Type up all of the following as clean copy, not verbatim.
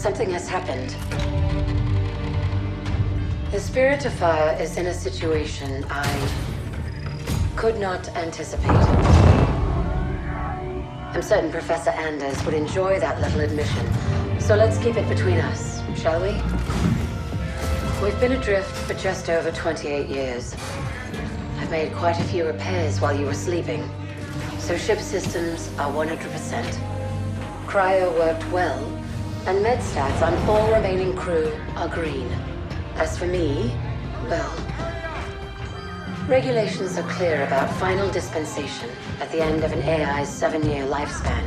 something has happened. The Spirit of Fire is in a situation I could not anticipate. I'm certain Professor Anders would enjoy that little admission, so let's keep it between us, shall we? We've been adrift for just over 28 years. I've made quite a few repairs while you were sleeping, so ship systems are 100%. Cryo worked well, and med stats on all remaining crew are green. As for me, well, regulations are clear about final dispensation at the end of an AI's 7-year lifespan.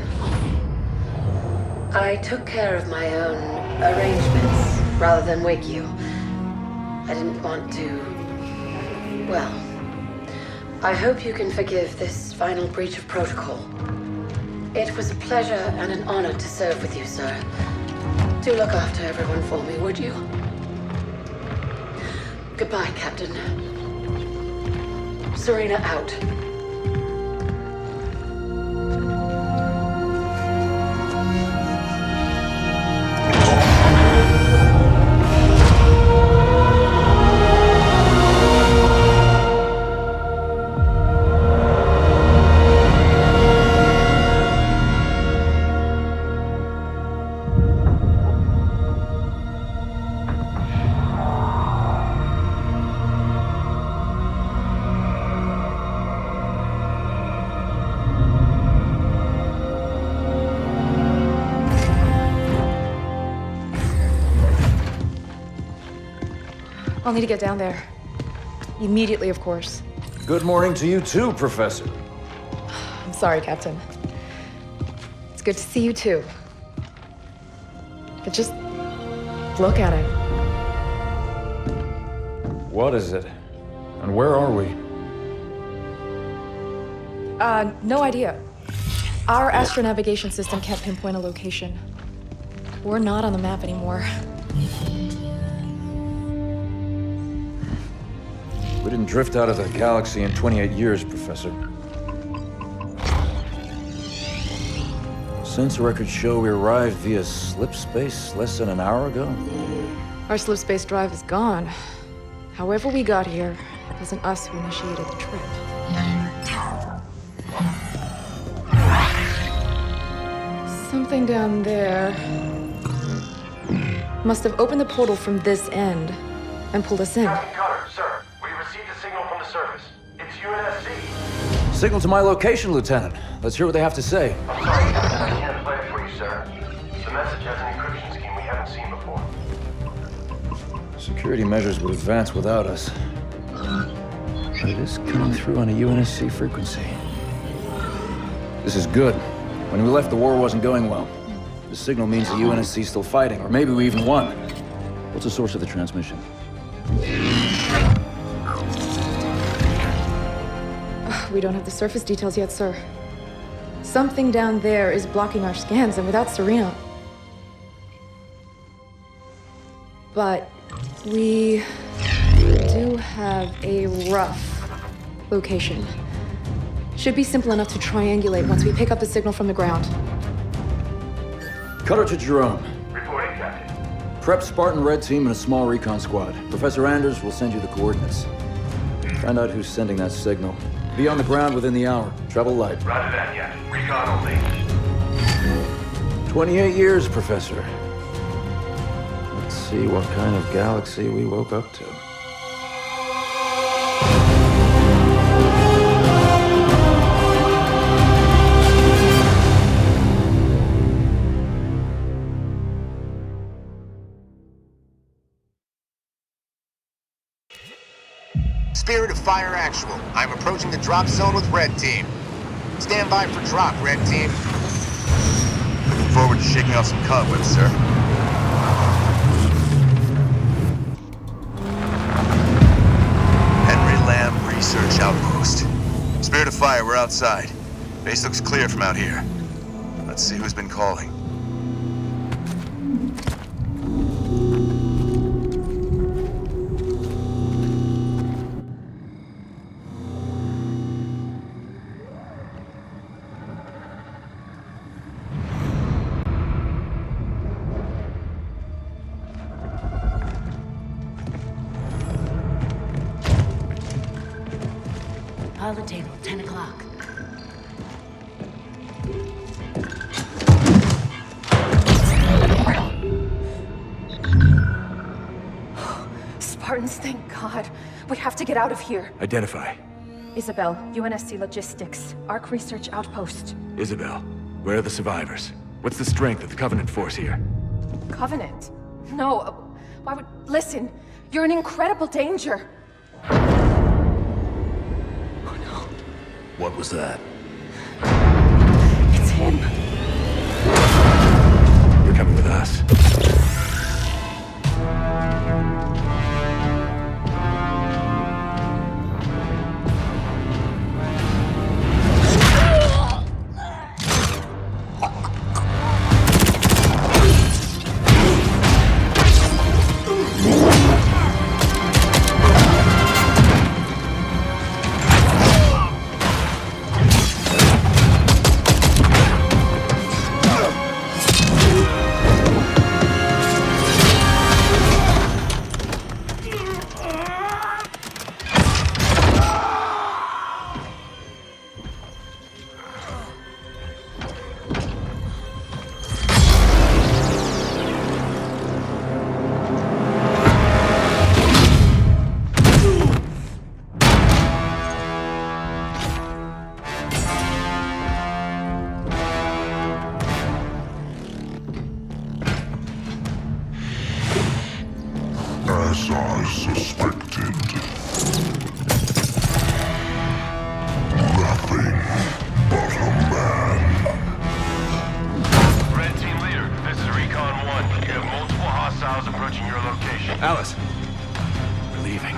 I took care of my own arrangements rather than wake you. I didn't want to... well, I hope you can forgive this final breach of protocol. It was a pleasure and an honor to serve with you, sir. Do look after everyone for me, would you? Goodbye, Captain. Serena out. I'll need to get down there. Immediately, of course. Good morning to you too, Professor. I'm sorry, Captain. It's good to see you too. But just look at it. What is it? And where are we? No idea. Our astronavigation system can't pinpoint a location. We're not on the map anymore. We didn't drift out of the galaxy in 28 years, Professor. Since records show we arrived via slip space less than an hour ago. Our slip space drive is gone. However we got here, it wasn't us who initiated the trip. Something down there must have opened the portal from this end and pulled us in. Captain Cutter, sir. We received a signal from the surface. It's UNSC. Signal to my location, Lieutenant. Let's hear what they have to say. I'm sorry, I can't play it for you, sir. The message has an encryption scheme we haven't seen before. Security measures would advance without us. But it is coming through on a UNSC frequency. This is good. When we left, the war wasn't going well. The signal means the UNSC's still fighting, or maybe we even won. What's the source of the transmission? We don't have the surface details yet, sir. Something down there is blocking our scans, and without Serena... But we do have a rough location. Should be simple enough to triangulate once we pick up the signal from the ground. Cutter to Jerome. Reporting, Captain. Prep Spartan Red Team and a small recon squad. Professor Anders will send you the coordinates. Find out who's sending that signal. Be on the ground within the hour. Travel light. Roger that, Captain. Recon only. 28 years, Professor. Let's see what kind of galaxy we woke up to. Spirit of Fire Actual. I'm approaching the drop zone with Red Team. Stand by for drop, Red Team. Looking forward to shaking off some cobwebs, sir. Henry Lamb Research Outpost. Spirit of Fire, we're outside. Base looks clear from out here. Let's see who's been calling. Pilot table, 10 o'clock. Spartans, thank God. We have to get out of here. Identify. Isabel, UNSC Logistics, Arc Research Outpost. Isabel, where are the survivors? What's the strength of the Covenant force here? Covenant? No, why would... Listen, you're in incredible danger. Oh no. What was that? It's him. You're coming with us. As I suspected. Nothing but a man. Red Team Leader, this is Recon 1. You have multiple hostiles approaching your location. Alice. We're leaving.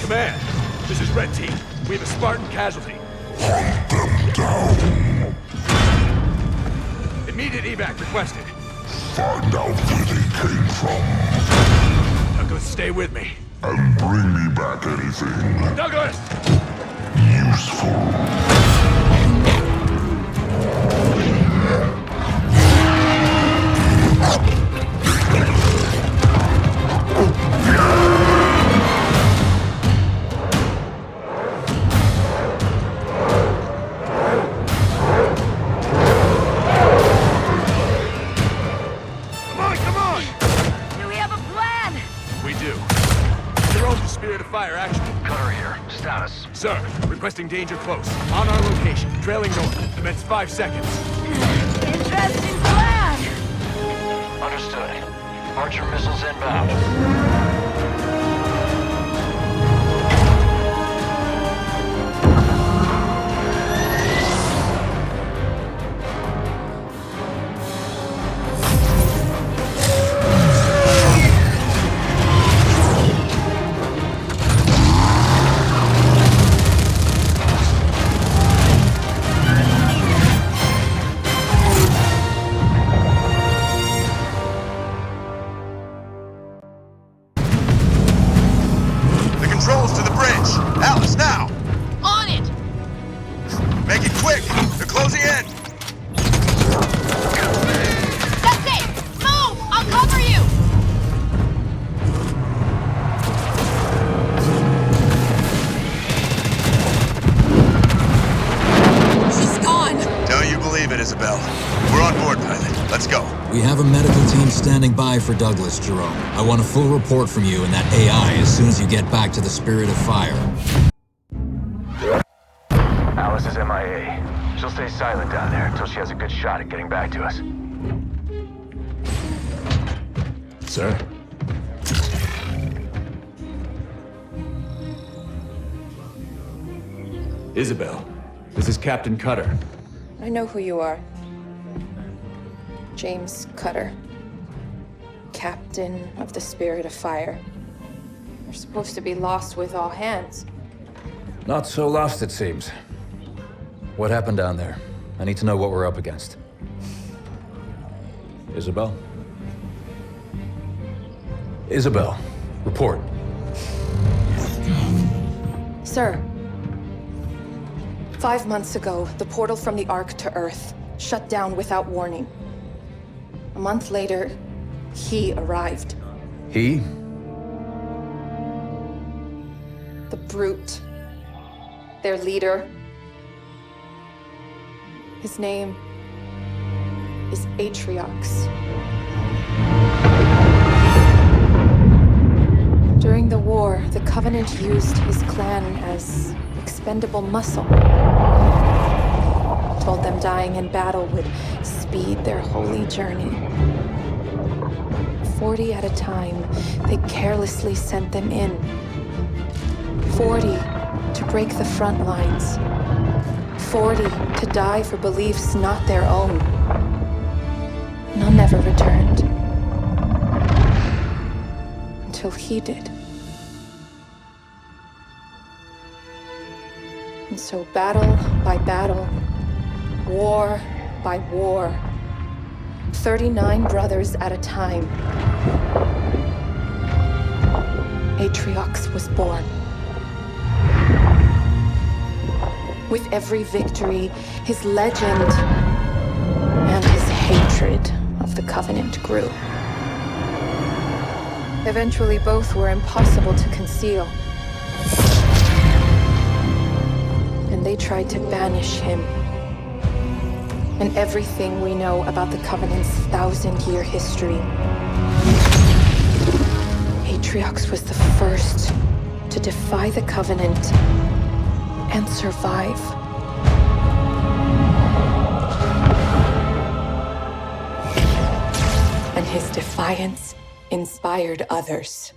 Command, this is Red Team. We have a Spartan casualty. Hunt them down. Immediate evac requested. Find out where they came from. Douglas, stay with me. And bring me back anything Douglas! useful. Come on! Do we have a plan? We do. Your own Spirit of Fire action. Cutter here. Status. Sir, requesting danger close. On our location, trailing north. Commence 5 seconds. Interesting plan. Understood. Archer missiles inbound. Controls to the bridge. Alice, now! On it. Make it quick! They're closing in! That's it. Move. I'll cover you. She's gone. Don't you believe it, Isabel? We're on board, pilot. Let's go. We have a medical team standing by for Douglas, Jerome. I want a full report from you and that AI as soon as you get back to the Spirit of Fire. Alice is MIA. She'll stay silent down there until she has a good shot at getting back to us. Sir? Isabel, this is Captain Cutter. I know who you are. James Cutter. Captain of the Spirit of Fire. You're supposed to be lost with all hands. Not so lost, it seems. What happened down there? I need to know what we're up against. Isabel? Isabel, report. Sir. 5 months ago, the portal from the Ark to Earth shut down without warning. A month later, he arrived. He? The Brute. Their leader. His name is Atriox. During the war, the Covenant used his clan as expendable muscle. Told them dying in battle would speed their holy journey. 40 at a time, they carelessly sent them in. 40 to break the front lines. 40 to die for beliefs not their own. None ever returned. Until he did. And so battle by battle, war by war, 39 brothers at a time, Atriox was born. With every victory, his legend and his hatred of the Covenant grew. Eventually, both were impossible to conceal. And they tried to banish him. And everything we know about the Covenant's 1,000-year history. Atriox was the first to defy the Covenant and survive. And his defiance inspired others.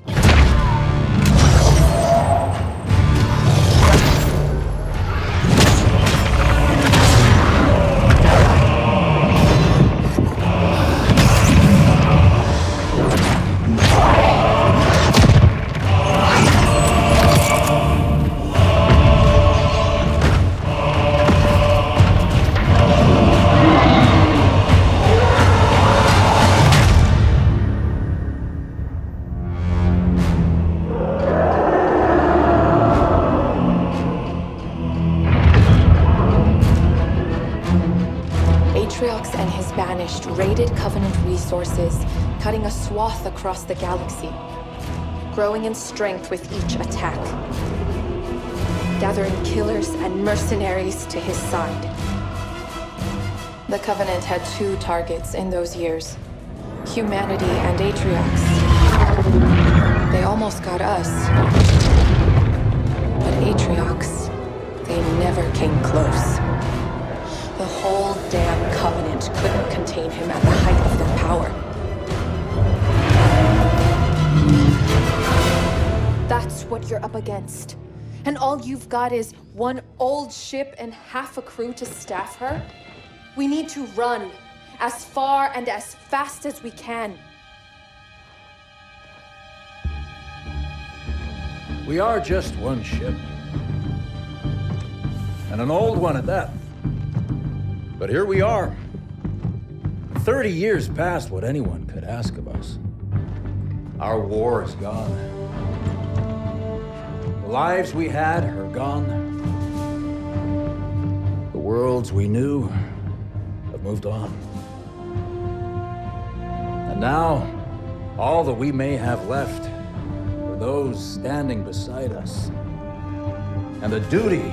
Atriox and his Banished raided Covenant resources, cutting a swath across the galaxy, growing in strength with each attack, gathering killers and mercenaries to his side. The Covenant had two targets in those years, humanity and Atriox. They almost got us, but Atriox, they never came close. The whole damn Covenant couldn't contain him at the height of their power. That's what you're up against. And all you've got is one old ship and half a crew to staff her? We need to run as far and as fast as we can. We are just one ship. And an old one at that. But here we are. 30 years past what anyone could ask of us. Our war is gone. The lives we had are gone. The worlds we knew have moved on. And now, all that we may have left are those standing beside us. And the duty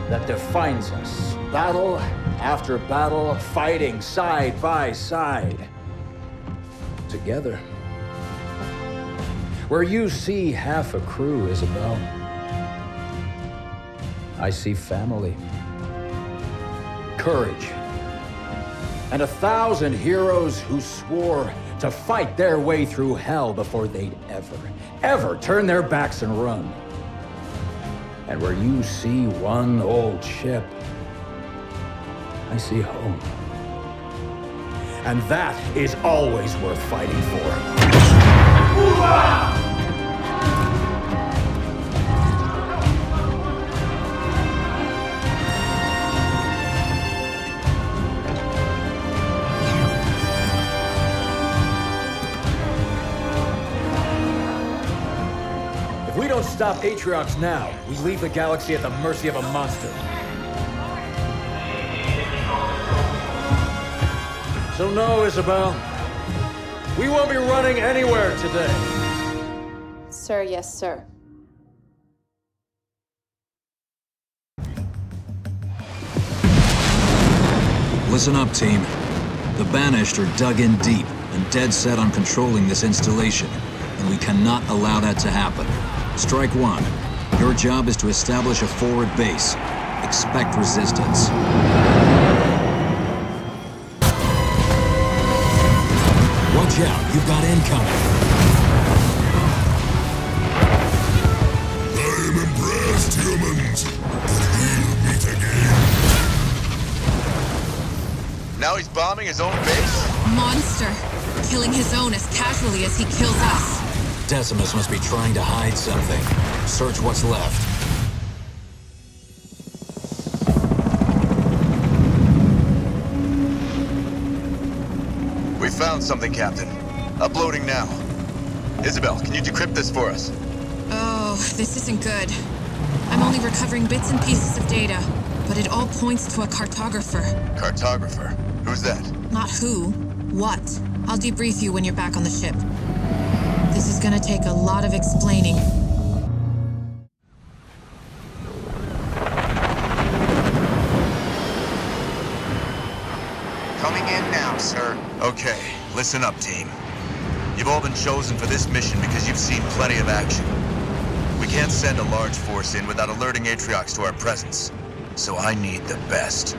that defines us. Battle after battle, fighting side by side. Together. Where you see half a crew, Isabel, I see family. Courage. And 1,000 heroes who swore to fight their way through hell before they'd ever turn their backs and run. And where you see one old ship, I see home. And that is always worth fighting for. If we don't stop Atriox now, we leave the galaxy at the mercy of a monster. So no, Isabel. We won't be running anywhere today. Sir, yes, sir. Listen up, team. The Banished are dug in deep and dead set on controlling this installation, and we cannot allow that to happen. Strike one. Your job is to establish a forward base. Expect resistance. Watch out, you've got incoming. I am impressed, humans. We'll meet again. Now he's bombing his own base? Monster. Killing his own as casually as he kills us. Decimus must be trying to hide something. Search what's left. We found something, Captain. Uploading now. Isabel, can you decrypt this for us? Oh, this isn't good. I'm only recovering bits and pieces of data, but it all points to a cartographer. Cartographer? Who's that? Not who, what. I'll debrief you when you're back on the ship. This is gonna take a lot of explaining. Coming in now, sir. Okay, listen up, team. You've all been chosen for this mission because you've seen plenty of action. We can't send a large force in without alerting Atriox to our presence. So I need the best.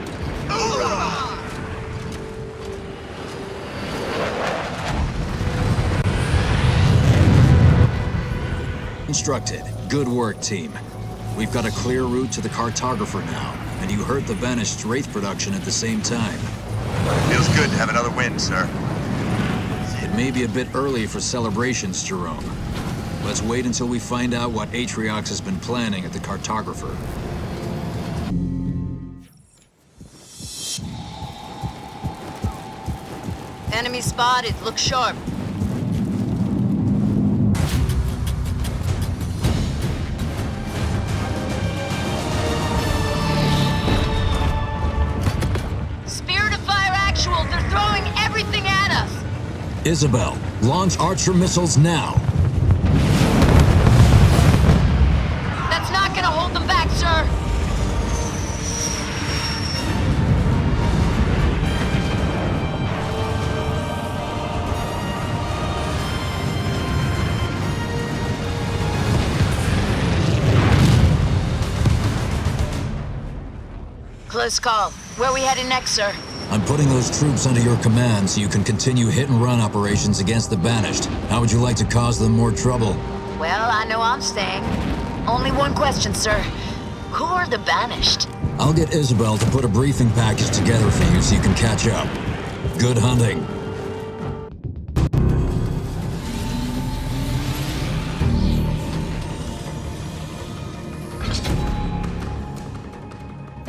Instructed. Good work, team. We've got a clear route to the cartographer now, and you heard the Banished Wraith production at the same time. Feels good to have another win, sir. It may be a bit early for celebrations, Jerome. Let's wait until we find out what Atriox has been planning at the cartographer. Enemy spotted. Look sharp. Spirit of Fire actual. They're throwing everything at us. Isabel, launch Archer missiles now. That's not gonna hold them back, sir. Close call. Where we headed next, sir? I'm putting those troops under your command so you can continue hit-and-run operations against the Banished. How would you like to cause them more trouble? Well, I know I'm staying. Only one question, sir. Who are the Banished? I'll get Isabel to put a briefing package together for you so you can catch up. Good hunting.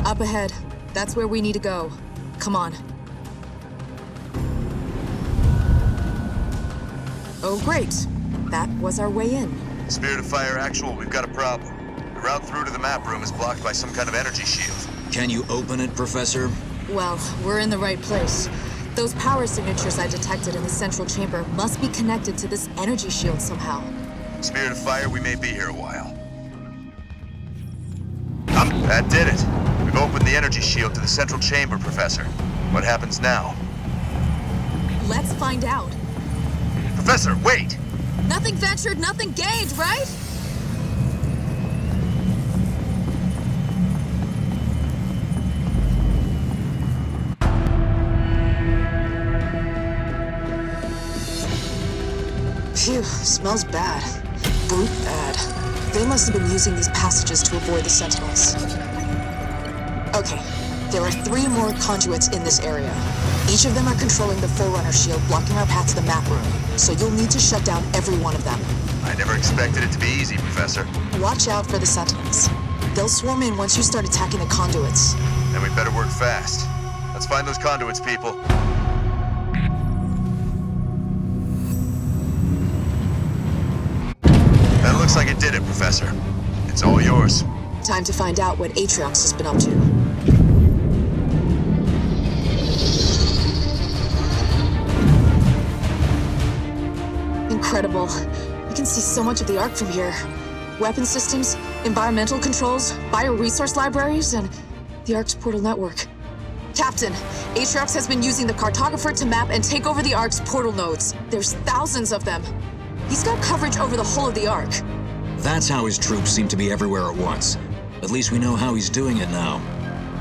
Up ahead. That's where we need to go. Come on. Oh, great. That was our way in. Spirit of Fire actual, we've got a problem. The route through to the map room is blocked by some kind of energy shield. Can you open it, Professor? Well, we're in the right place. Those power signatures I detected in the central chamber must be connected to this energy shield somehow. Spirit of Fire, we may be here a while. That did it. We've opened the energy shield to the central chamber, Professor. What happens now? Let's find out. Professor, wait! Nothing ventured, nothing gained, right? Phew, smells bad. Brute bad. They must have been using these passages to avoid the Sentinels. Okay, there are 3 more conduits in this area. Each of them are controlling the Forerunner shield, blocking our path to the map room. So you'll need to shut down every one of them. I never expected it to be easy, Professor. Watch out for the Sentinels. They'll swarm in once you start attacking the conduits. Then we better work fast. Let's find those conduits, people. That looks like it did it, Professor. It's all yours. Time to find out what Atriox has been up to. incredible. You can see so much of the Ark from here. Weapon systems, environmental controls, bioresource libraries, and the Ark's portal network. Captain, Atriox has been using the cartographer to map and take over the Ark's portal nodes. There's thousands of them. He's got coverage over the whole of the Ark. That's how his troops seem to be everywhere at once. At least we know how he's doing it now.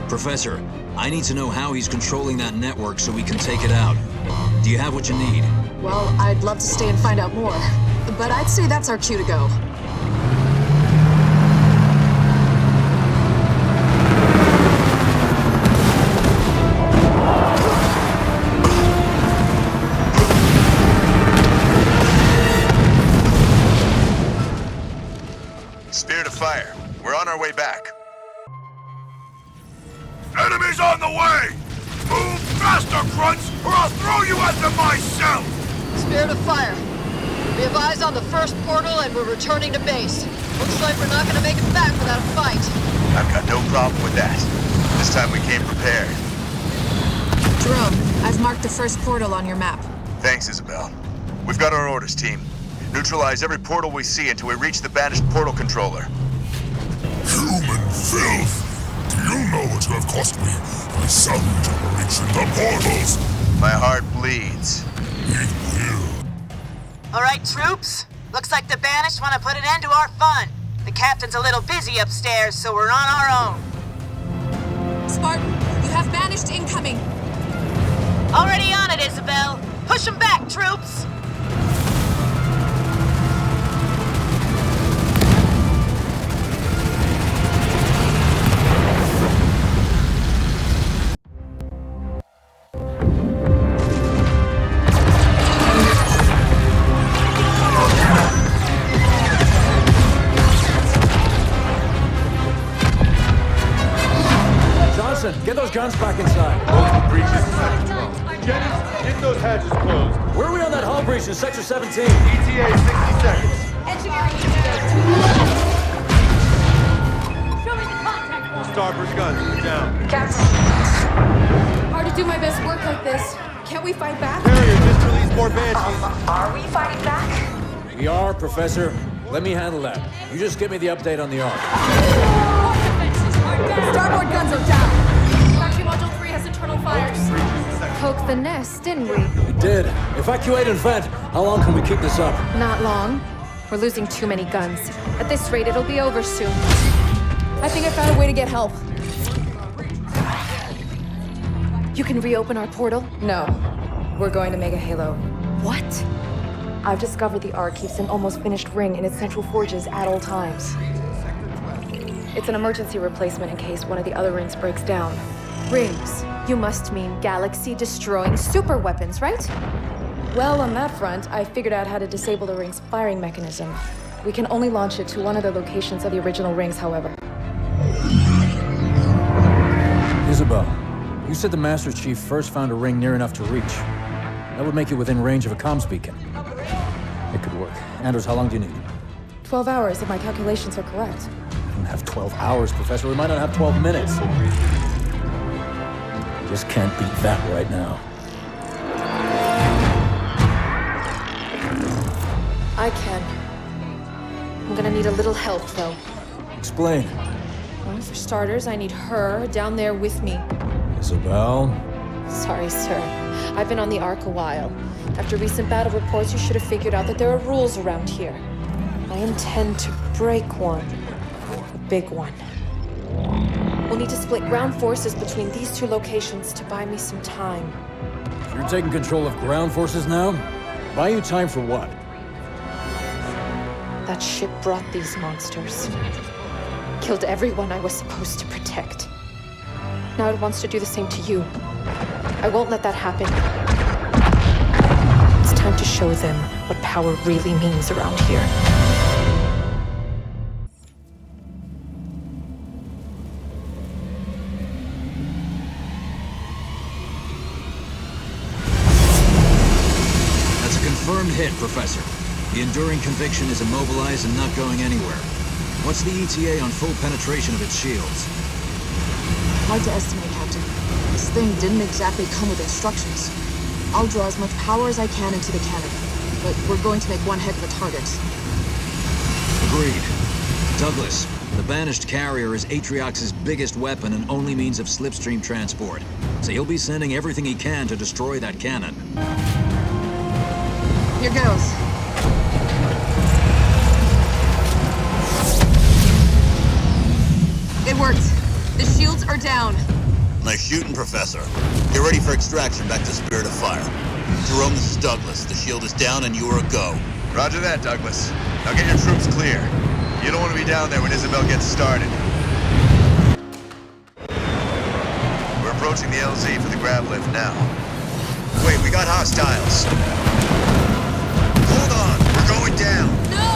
Professor, I need to know how he's controlling that network so we can take it out. Do you have what you need? Well, I'd love to stay and find out more, but I'd say that's our cue to go. Spear to fire. We're on our way back. Enemies on the way! Move faster, Grunts, or I'll throw you at them myself! Spear to fire. We have eyes on the first portal and we're returning to base. Looks like we're not gonna make it back without a fight. I've got no problem with that. This time we came prepared. Jerome, I've marked the first portal on your map. Thanks, Isabel. We've got our orders, team. Neutralize every portal we see until we reach the banished portal controller. Human filth! Do you know what you have cost me by salvage operation the portals? My heart bleeds. It will. All right, troops. Looks like the Banished want to put an end to our fun. The captain's a little busy upstairs, so we're on our own. Spartan, you have Banished incoming. Already on it, Isabel. Push them back, troops. Get those guns back inside. Multiple breaches in Sector 12. Jennings, get those hatches closed. Where are we on that hull breach in Sector 17? ETA 60 seconds. Engineering Show me the contact point. Starboard guns, down. Captain. Hard to do my best work like this. Can't we fight back? Carrier, just release more banshees. Are we fighting back? We are, Professor. Let me handle that. You just give me the update on the Ark. Starboard guns are down. Factory Module 3 has internal fires. Poked the nest, didn't we? We did. Evacuate and vent. How long can we keep this up? Not long. We're losing too many guns. At this rate, it'll be over soon. I think I found a way to get help. You can reopen our portal? No. We're going to Mega Halo. What? I've discovered the Ark keeps an almost finished ring in its central forges at all times. It's an emergency replacement in case one of the other rings breaks down. Rings? You must mean galaxy-destroying super weapons, right? Well, on that front, I figured out how to disable the ring's firing mechanism. We can only launch it to one of the locations of the original rings, however. Isabel, you said the Master Chief first found a ring near enough to reach. That would make it within range of a comms beacon. It could work. Anders, how long do you need? 12 hours, if my calculations are correct. We don't have 12 hours, Professor. We might not have 12 minutes. Just can't beat that right now. I can. I'm gonna need a little help, though. Explain. Well, for starters, I need her down there with me. Isabel? Sorry, sir. I've been on the Ark a while. After recent battle reports, you should have figured out that there are rules around here. I intend to break one. A big one. We'll need to split ground forces between these two locations to buy me some time. You're taking control of ground forces now? Buy you time for what? That ship brought these monsters. Killed everyone I was supposed to protect. Now it wants to do the same to you. I won't let that happen. It's time to show them what power really means around here. That's a confirmed hit, Professor. The Enduring Conviction is immobilized and not going anywhere. What's the ETA on full penetration of its shields? Hard to estimate, Captain. This thing didn't exactly come with instructions. I'll draw as much power as I can into the cannon. but we're going to make one heck of a target. Agreed. Douglas, the Banished carrier is Atriox's biggest weapon and only means of slipstream transport. So he'll be sending everything he can to destroy that cannon. Here goes. It worked. The shields are down. Nice shooting, Professor. Get ready for extraction back to Spirit of Fire. Jerome, this is Douglas. The shield is down and you are a go. Roger that, Douglas. Now get your troops clear. You don't want to be down there when Isabel gets started. We're approaching the LZ for the grav lift now. Wait, we got hostiles. Hold on, we're going down. No!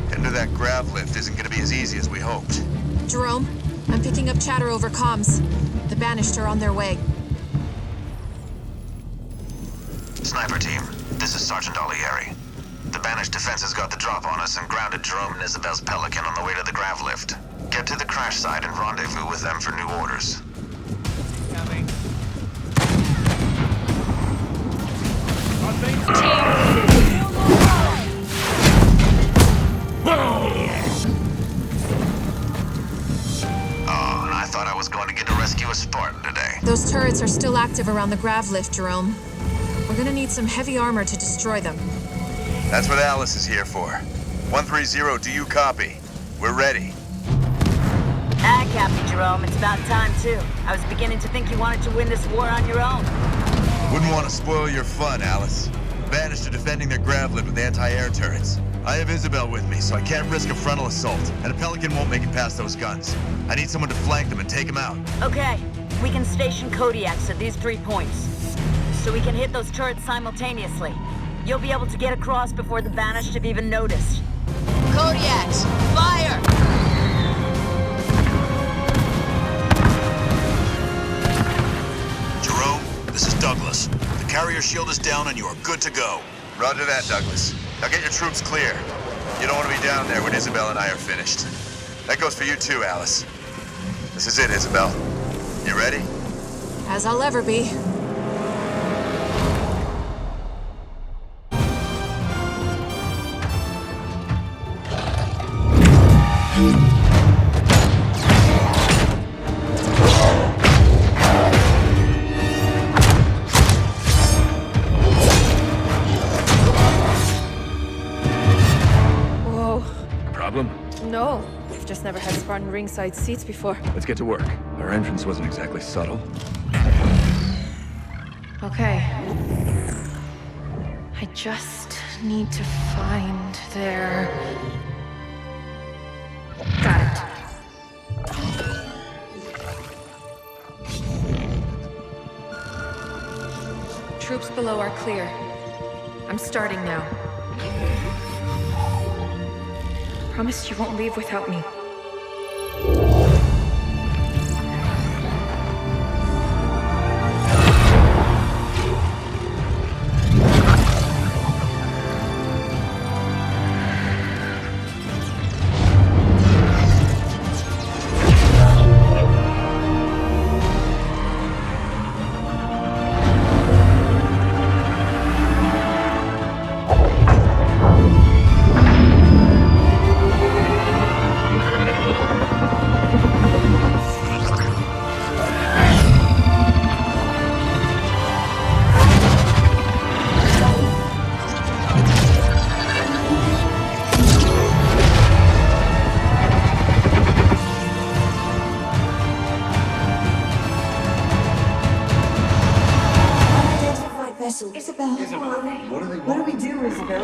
Getting to that grav lift isn't going to be as easy as we hoped. Jerome, I'm picking up chatter over comms. The Banished are on their way. Sniper team, this is Sergeant Olieri. The Banished defenses got the drop on us and grounded Jerome and Isabel's Pelican on the way to the grav lift. Get to the crash site and rendezvous with them for new orders. Coming. Oh, and I thought I was going to get to rescue a Spartan today. Those turrets are still active around the grav lift, Jerome. We're gonna need some heavy armor to destroy them. That's what Alice is here for. 130, do you copy? We're ready. Ah, Captain Jerome, it's about time, too. I was beginning to think you wanted to win this war on your own. Wouldn't want to spoil your fun, Alice. Banished are defending their grav lift with anti-air turrets. I have Isabel with me, so I can't risk a frontal assault, and a Pelican won't make it past those guns. I need someone to flank them and take them out. Okay, we can station Kodiaks at these 3 points, so we can hit those turrets simultaneously. You'll be able to get across before the Banished have even noticed. Kodiaks, fire! Jerome, this is Douglas. The carrier shield is down and you are good to go. Roger that, Douglas. Now get your troops clear. You don't want to be down there when Isabel and I are finished. That goes for you too, Alice. This is it, Isabel. You ready? As I'll ever be. No, we've just never had Spartan ringside seats before. Let's get to work. Our entrance wasn't exactly subtle. Okay. I just need to find their... Got it. Troops below are clear. I'm starting now. Promise you won't leave without me. Isabel. What do we do, Isabel?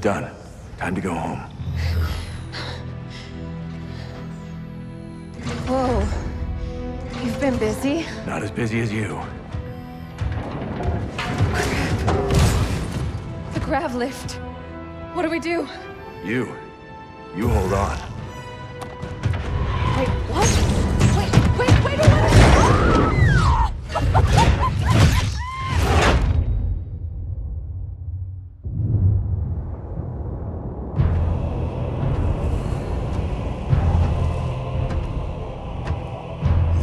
done. Time to go home. Whoa. You've been busy? Not as busy as you. The grav lift. What do we do? You hold on. Wait, what? Wait a minute!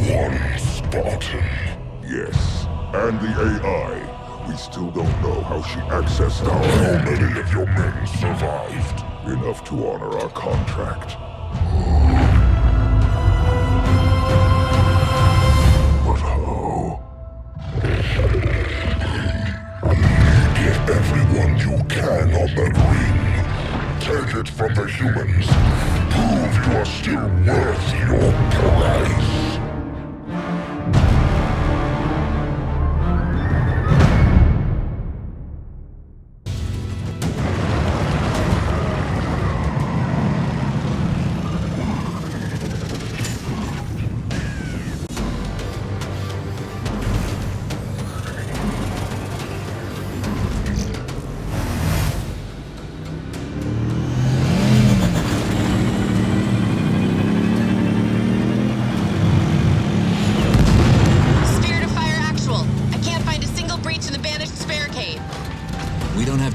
One Spartan. Yes, and the AI. We still don't know how she accessed our... How many of your men survived? Enough to honor our contract. But how? Get everyone you can on that ring. Take it from the humans. Prove you are still worth your price.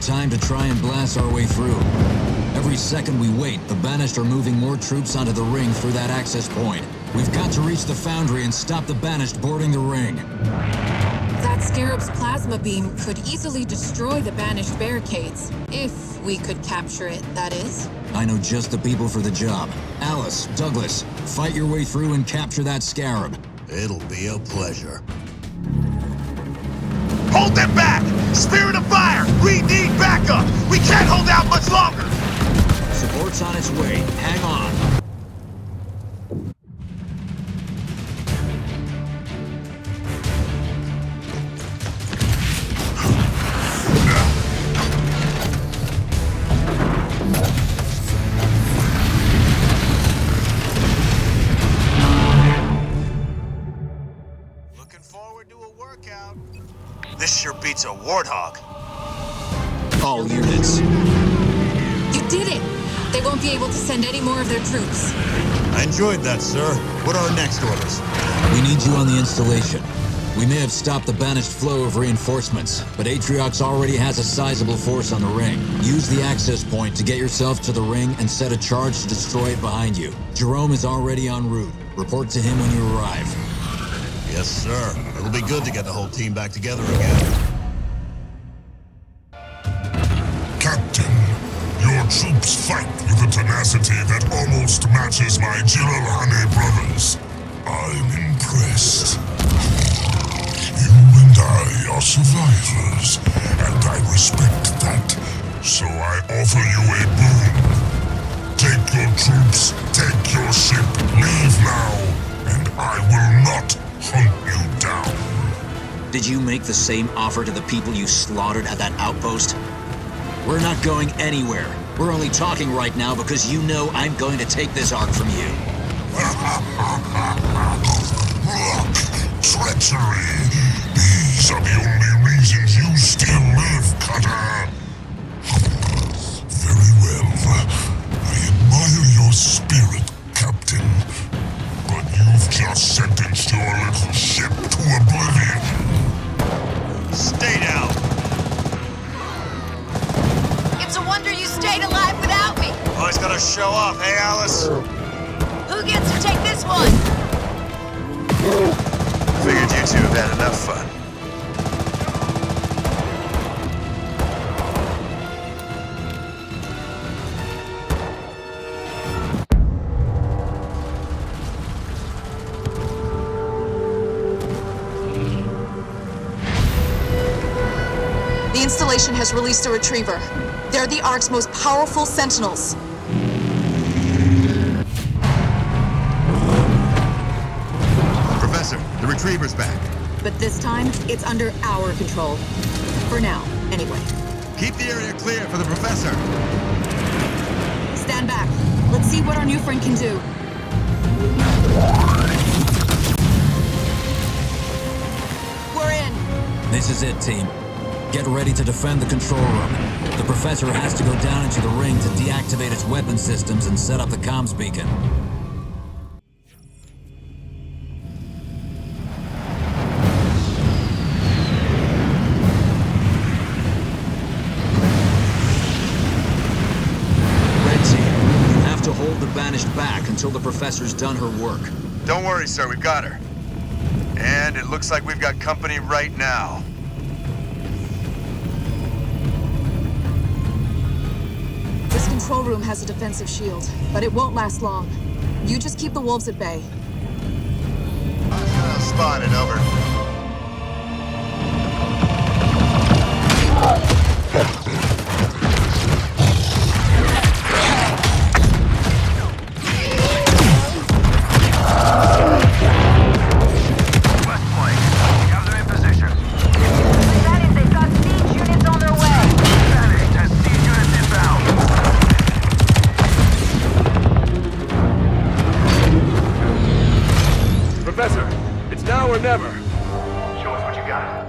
Time to try and blast our way through. Every second we wait, the Banished are moving more troops onto the ring through that access point. We've got to reach the Foundry and stop the Banished boarding the ring. That Scarab's plasma beam could easily destroy the Banished barricades. If we could capture it, that is. I know just the people for the job. Alice, Douglas, fight your way through and capture that Scarab. It'll be a pleasure. Hold them back! Spirit of fire! We need backup! We can't hold out much longer! Support's on its way. Hang on. Looking forward to a workout. This sure beats a warthog. All units. You did it! They won't be able to send any more of their troops. I enjoyed that, sir. What are our next orders? We need you on the installation. We may have stopped the Banished flow of reinforcements, but Atriox already has a sizable force on the ring. Use the access point to get yourself to the ring and set a charge to destroy it behind you. Jerome is already en route. Report to him when you arrive. Yes, sir. It'll be good to get the whole team back together again. Captain, your troops fight with a tenacity that almost matches my Jilalane brothers. I'm impressed. You and I are survivors, and I respect that. So I offer you a boon. Take your troops, take your ship, leave now, and I will not hunt you down. Did you make the same offer to the people you slaughtered at that outpost? We're not going anywhere. We're only talking right now because you know I'm going to take this Ark from you. Look, treachery. These are the only reasons you still live, Cutter. Very well. I admire your spirit, Captain. But you've just sentenced your little ship to oblivion. Stay down! It's a wonder you stayed alive without me! Always gotta show off, hey, Alice? Who gets to take this one? Figured you two have had enough fun. The installation has released a retriever. They're the Ark's most powerful sentinels. Professor, the retriever's back. But this time, it's under our control. For now, anyway. Keep the area clear for the professor. Stand back. Let's see what our new friend can do. We're in. This is it, team. Get ready to defend the control room. The professor has to go down into the ring to deactivate its weapon systems and set up the comms beacon. Red team, you have to hold the Banished back until the professor's done her work. Don't worry, sir, we've got her. And it looks like we've got company right now. This control room has a defensive shield, but it won't last long. You just keep the wolves at bay. Spotted, over. Professor, it's now or never. Show us what you got.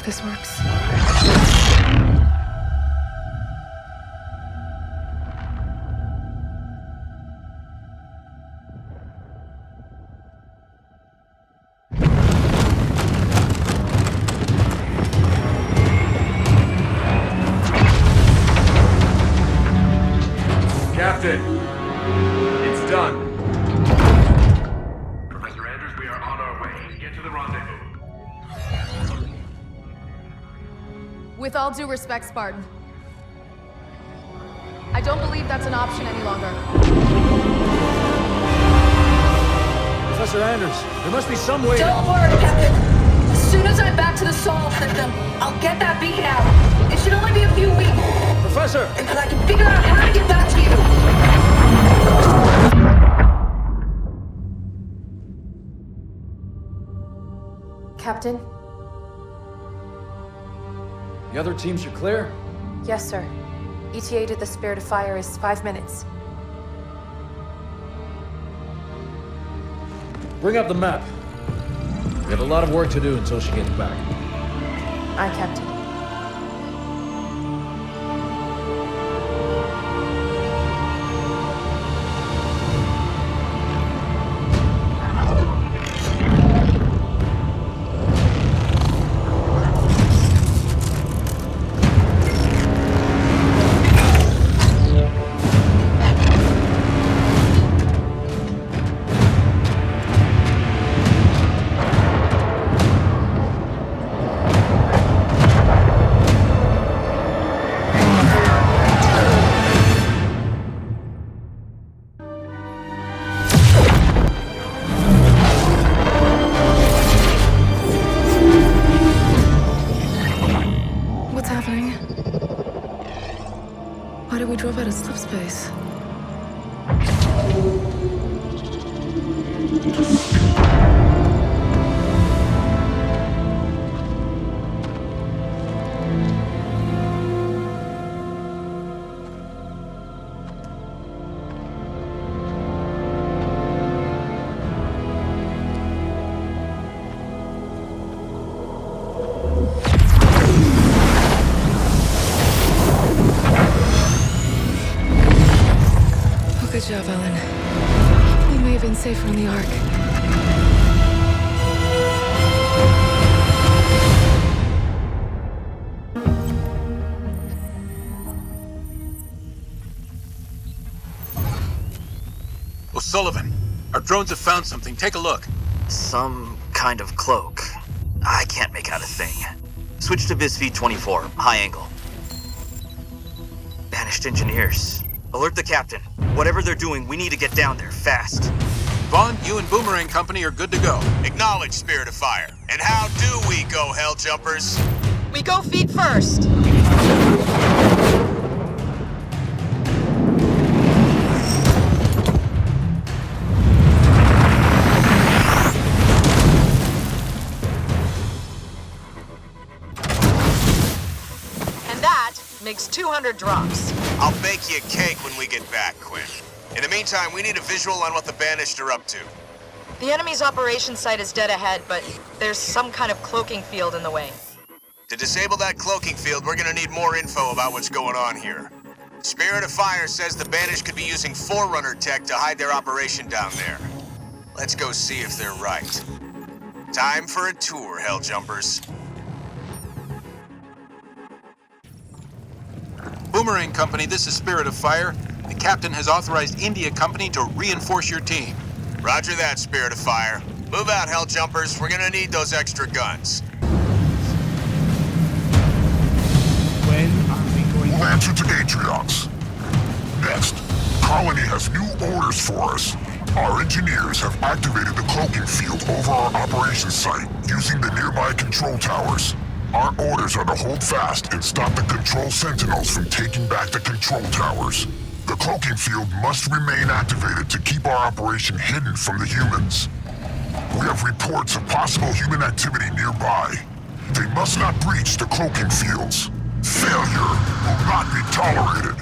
This works. Captain, it's done. Professor Andrews, we are on our way. Get to the rendezvous. With all due respect, Spartan, I don't believe that's an option any longer. Professor Anders, there must be some way. Don't worry, Captain. As soon as I'm back to the Sol system, I'll get that beacon out. It should only be a few weeks. Professor! And I can figure out how to get back to you. Captain? The other teams are clear? Yes, sir. ETA to the Spirit of Fire is 5 minutes. Bring up the map. We have a lot of work to do until she gets back. Aye, Captain. Sullivan. Our drones have found something. Take a look. Some kind of cloak. I can't make out a thing. Switch to Vis V24, high angle. Banished engineers. Alert the captain. Whatever they're doing, we need to get down there, fast. Bond, you and Boomerang Company are good to go. Acknowledge, Spirit of Fire. And how do we go, Hell Jumpers? We go feet first. And that makes 200 drops. I'll bake you a cake when we get back, Quinn. In the meantime, we need a visual on what the Banished are up to. The enemy's operation site is dead ahead, but there's some kind of cloaking field in the way. To disable that cloaking field, we're gonna need more info about what's going on here. Spirit of Fire says the Banished could be using Forerunner tech to hide their operation down there. Let's go see if they're right. Time for a tour, Hell Jumpers. Boomerang Company, this is Spirit of Fire. The captain has authorized India Company to reinforce your team. Roger that, Spirit of Fire. Move out, Hell Jumpers. We're gonna need those extra guns. When are we going We'll answer to Atriox. Next, Colony has new orders for us. Our engineers have activated the cloaking field over our operations site using the nearby control towers. Our orders are to hold fast and stop the control sentinels from taking back the control towers. The cloaking field must remain activated to keep our operation hidden from the humans. We have reports of possible human activity nearby. They must not breach the cloaking fields. Failure will not be tolerated.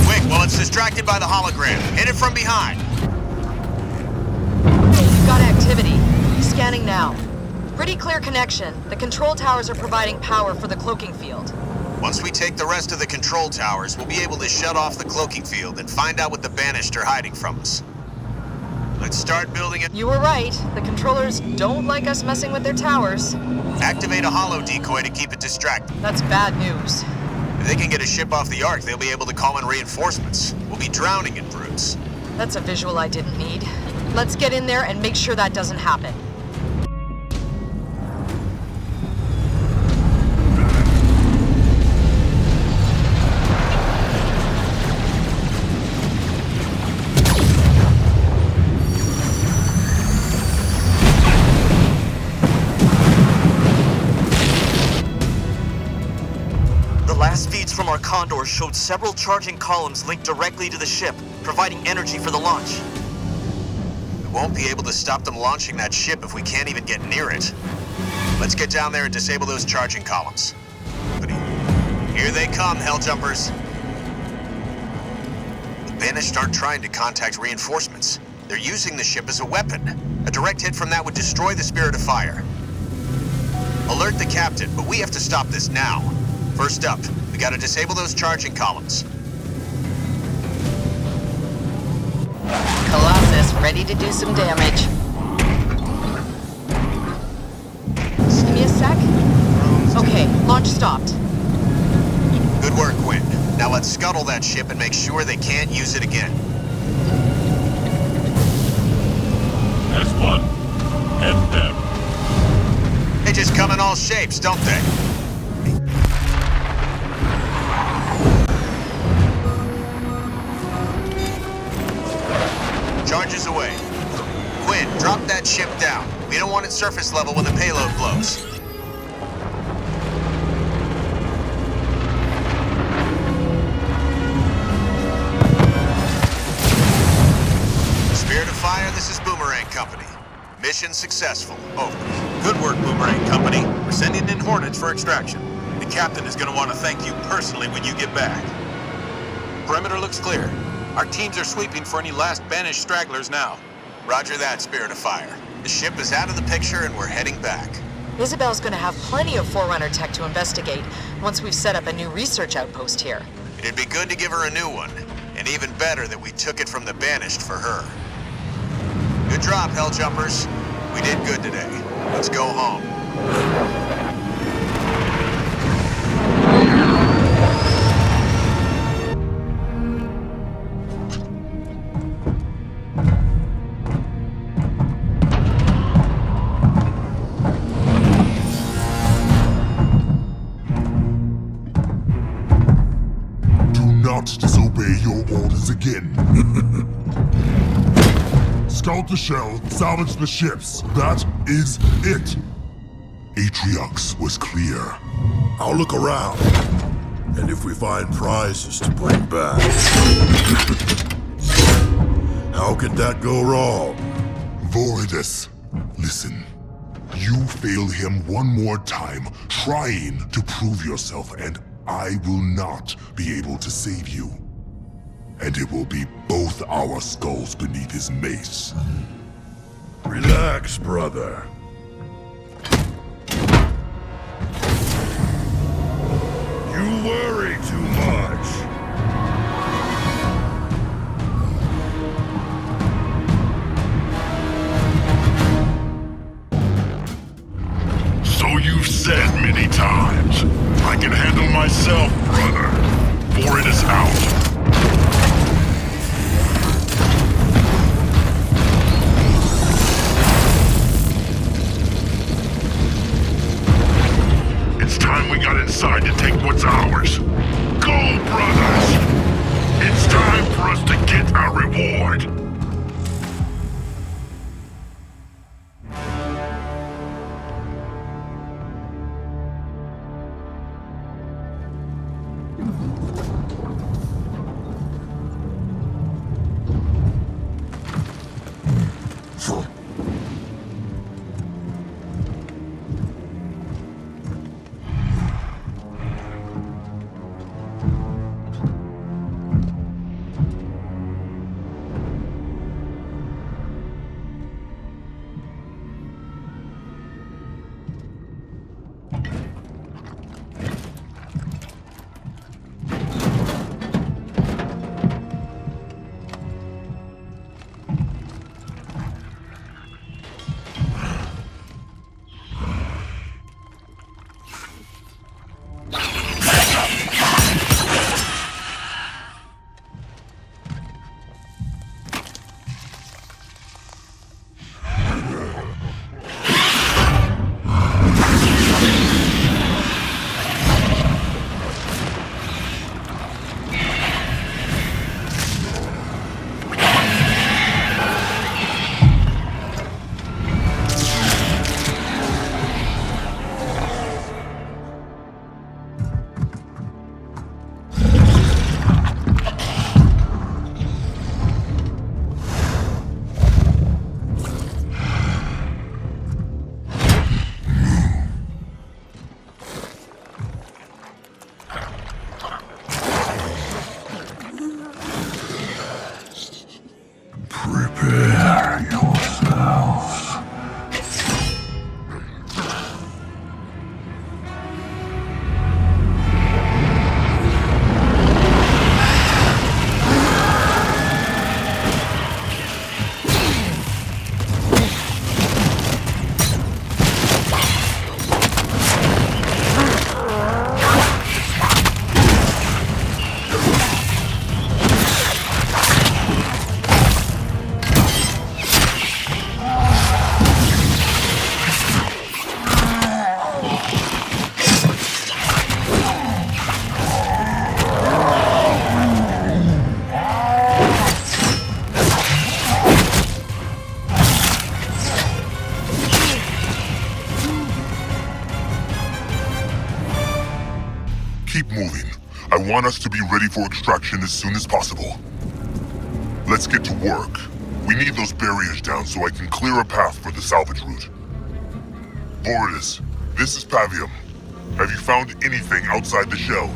Quick, while it's distracted by the hologram, hit it from behind. We've got activity. Scanning now. Pretty clear connection. The control towers are providing power for the cloaking field. Once we take the rest of the control towers, we'll be able to shut off the cloaking field and find out what the Banished are hiding from us. Let's start building it. You were right. The controllers don't like us messing with their towers. Activate a holo decoy to keep it distracted. That's bad news. If they can get a ship off the Ark, they'll be able to call in reinforcements. We'll be drowning in brutes. That's a visual I didn't need. Let's get in there and make sure that doesn't happen. Feeds from our Condors showed several charging columns linked directly to the ship, providing energy for the launch. We won't be able to stop them launching that ship if we can't even get near it. Let's get down there and disable those charging columns. Here they come, Hell Jumpers. The Banished aren't trying to contact reinforcements. They're using the ship as a weapon. A direct hit from that would destroy the Spirit of Fire. Alert the captain, but we have to stop this now. First up, we gotta disable those charging columns. Colossus ready to do some damage. Just give me a sec. Okay, launch stopped. Good work, Quinn. Now let's scuttle that ship and make sure they can't use it again. S1, and them. They just come in all shapes, don't they? Charges away. Quinn, drop that ship down. We don't want it surface level when the payload blows. Spirit of Fire, this is Boomerang Company. Mission successful. Over. Good work, Boomerang Company. We're sending in Hornets for extraction. The captain is going to want to thank you personally when you get back. Perimeter looks clear. Our teams are sweeping for any last banished stragglers now. Roger that, Spirit of Fire. The ship is out of the picture and we're heading back. Isabel's gonna have plenty of Forerunner tech to investigate once we've set up a new research outpost here. It'd be good to give her a new one. And even better that we took it from the Banished for her. Good job, Hell Jumpers. We did good today. Let's go home. begin. Scout the shell, salvage the ships. That is it. Atriox was clear. I'll look around. And if we find prizes to bring back... How could that go wrong? Voridus, listen. You fail him one more time, trying to prove yourself, and I will not be able to save you. And it will be both our skulls beneath his mace. Relax, brother. You worry too much. So you've said many times. I can handle myself, brother. For it is out. It's time we got inside to take what's ours. Go, brothers! It's time for us to get our reward. Keep moving. I want us to be ready for extraction as soon as possible. Let's get to work. We need those barriers down so I can clear a path for the salvage route. Voridus, this is Pavium. Have you found anything outside the shell?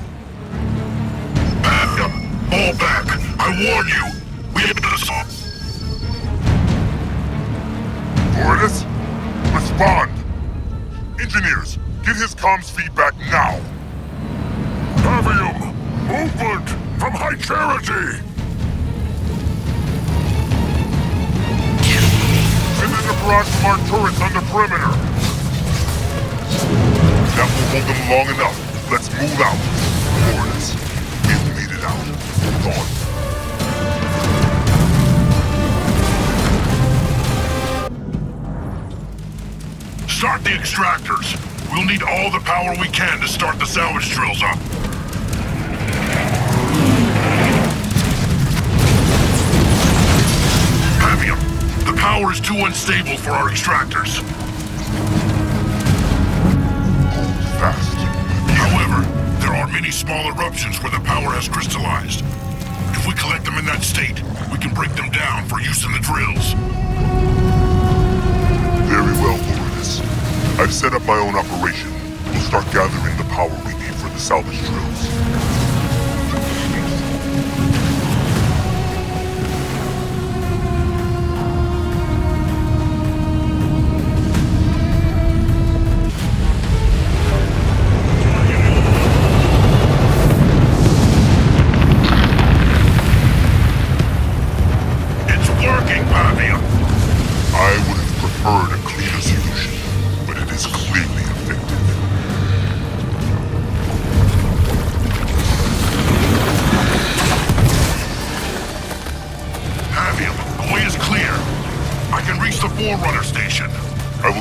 Pavium, fall back! I warn you! We have been assaulted! Voridus, respond! Engineers, get his comms feedback now! Pavium! Movement! From High Charity! Send in a barrage from our turrets on the perimeter! That will hold them long enough. Let's move out. Voridus, we've made it out. Hold on. Start the extractors. We'll need all the power we can to start the salvage drills up. power is too unstable for our extractors. Fast. However, there are many small eruptions where the power has crystallized. If we collect them in that state, we can break them down for use in the drills. Very well, Holiness. I've set up my own operation. We'll start gathering the power we need for the salvage drills.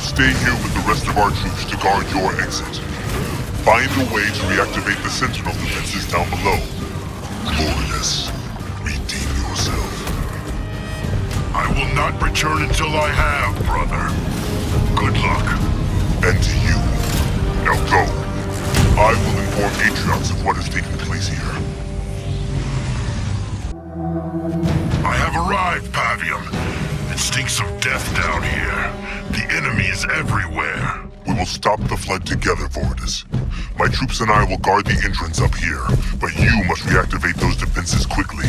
Stay here with the rest of our troops to guard your exit. Find a way to reactivate the Sentinel defenses down below. Holiness, redeem yourself. I will not return until I have, brother. Good luck. And to you. Now go. I will inform Atriox of what has taken place here. I have arrived, Pavium. It stinks of death down here. The enemy is everywhere. We will stop the flood together, Vortis. My troops and I will guard the entrance up here, but you must reactivate those defenses quickly.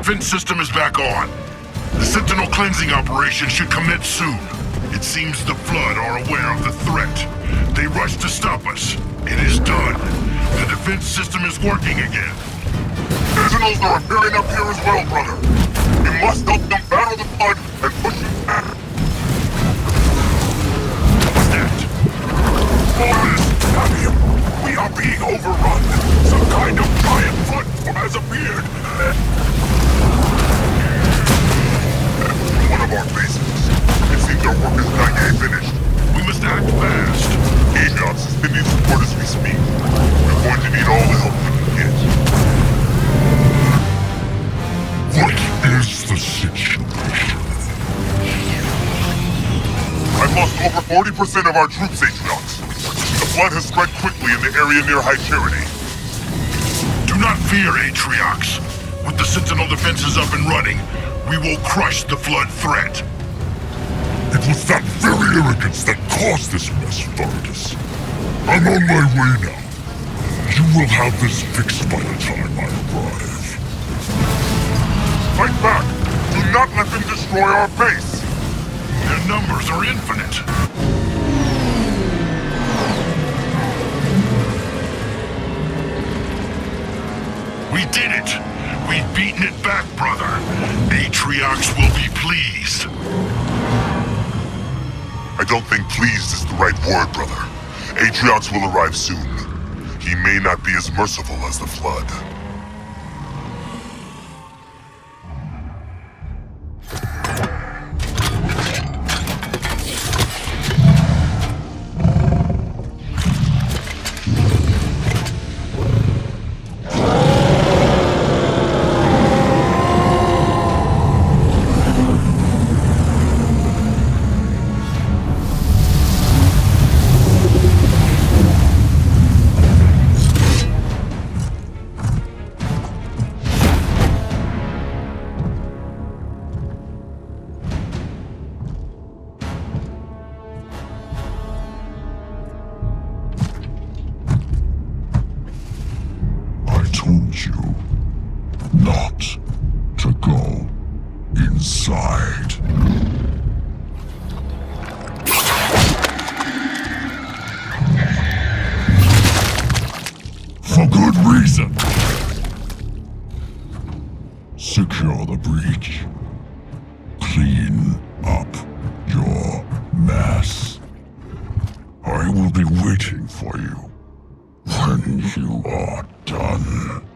Vent system is back on. The Sentinel cleansing operation should commence soon. It seems the flood are aware of the threat. They rushed to stop us. It is done. The defense system is working again. Sentinels are appearing up here as well, brother. We must help them battle the flood and push it back. We are being overrun. Some kind of giant flood has appeared. One of our bases. It seems our work is not yet finished. We must act fast. Atriox is sending support as we speak. We're going to need all the help we can get. What is the situation? I've lost over 40% of our troops, Atriox. The flood has spread quickly in the area near High Charity. Do not fear, Atriox. With the Sentinel defenses up and running, we will crush the flood threat. It was that very arrogance that caused this mess, Vargas. I'm on my way now. You will have this fixed by the time I arrive. Fight back! Do not let them destroy our base! Their numbers are infinite. We did it! We've beaten it back, brother. Atriox will be pleased. I don't think pleased is the right word, brother. Atriox will arrive soon. He may not be as merciful as the Flood. Secure the breach. Clean up your mess. I will be waiting for you when you are done.